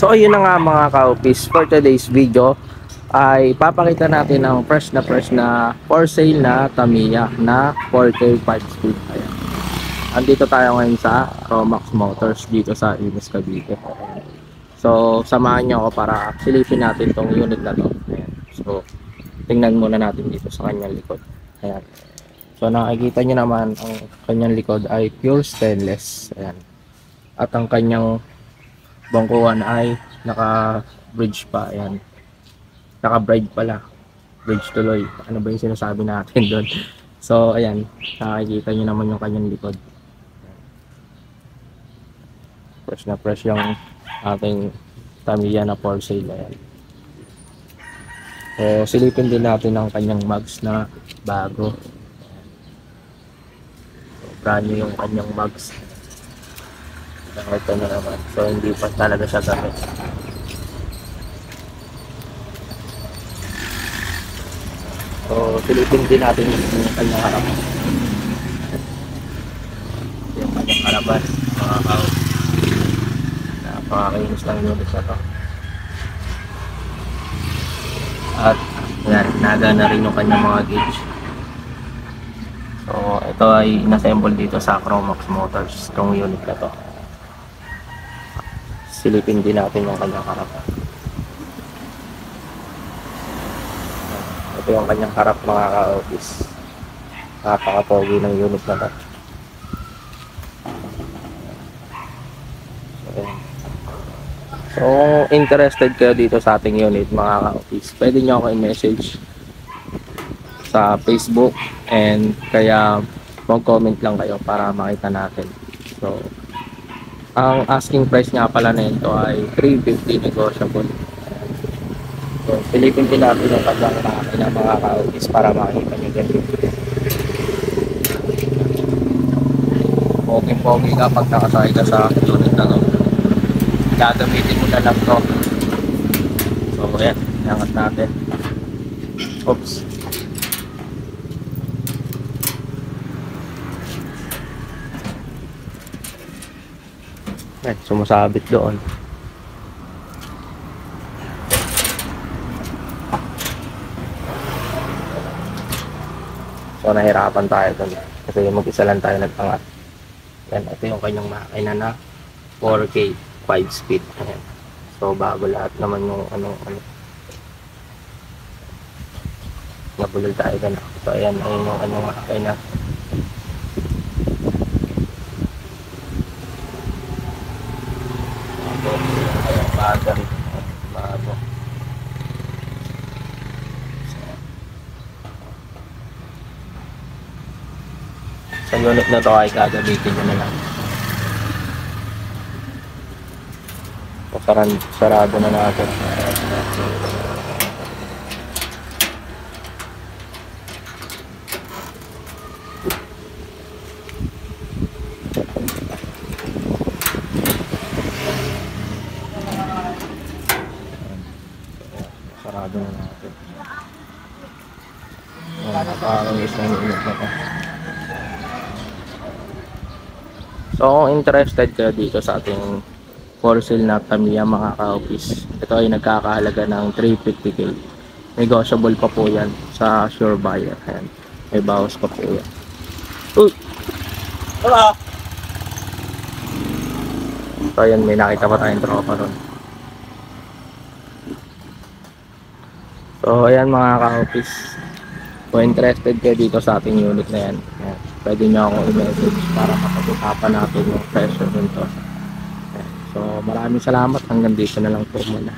So ayun na nga mga ka-office, for today's video ay papakita natin ang fresh na for sale na Tamiya na 4K 5 speed. Ayan. Andito tayo ngayon sa Romax Motors dito sa Imus, Cavite. So samahan nyo ako para silipin natin tong unit na to. Ayan. So tingnan muna natin dito sa kanyang likod. Ayan. So nakikita nyo naman ang kanyang likod ay pure stainless. Ayan. At ang kanyang bangkuhan ay naka-bridge pa. Ayan. Naka-bride pala. Bridge tuloy. Ano ba yung sinasabi natin doon? So, ayan. Nakikita nyo naman yung kanyang likod. Fresh na fresh yung ating Tamiya na for sale. Ayan. So, silipin din natin ang kanyang mags na bago. So, brand new yung kanyang mags. Nakita nyo naman. So, hindi pa talaga siya gamit. So, silipin din natin yung kanyang harapan. Yung kanyang harapan, mga kao. Napakakinis lang yung ulit na to. At, yan, naga na rin yung kanyang mga gauge. So, ito ay inassemble dito sa Romax Motors, itong unit na to. Silipin din natin yung kanyang harapan. Ito yung kanyang harap mga ka-office. Napaka-pogi ng unit na to. So, kung interested kayo dito sa ating unit mga ka-office, pwede nyo ako i-message sa Facebook and kaya mag-comment lang kayo para makita natin. So, ang asking price nga pala na ito ay 350 negotiable. So, silipin din natin yung kanyang makina mga ka-office para makita nyo din. Pogi-pogi kapag nakasakay ka sa unit na to. Gagamitin mo na lang to. So, ayan. Iangat natin. Oops. Ayan, sumasabit doon. So, nahirapan tayo doon. Kasi mag-isa lang tayo nagtangat. Yan, ito yung kanyang makina na 4K 5 speed. Ayan. So, bago lahat naman yung ano. Nabulol tayo doon. So, ayan, ayun yung kanyang makina. Ayan, battery. Bago. Sa unit na to ay gagamitin nyo na lang. So, sarado na natin. Sarado na natin. Nakakainis na yung unit na to. So kung interested kayo dito sa ating for sale na Tamiya mga ka-office, ito ay nagkakahalaga ng 350k. Negotiable pa po yan sa sure buyer. Ayan. May bawas pa po yan. Uy! Wala! So ayan, may nakita pa tayong tropa ron. So ayan mga ka-office, kung interested kayo dito sa ating unit na yan, ayan, pwede nyo akong i-message para mapag-usapan natin yung presyo nito. So maraming salamat, hanggang dito na lang po muna.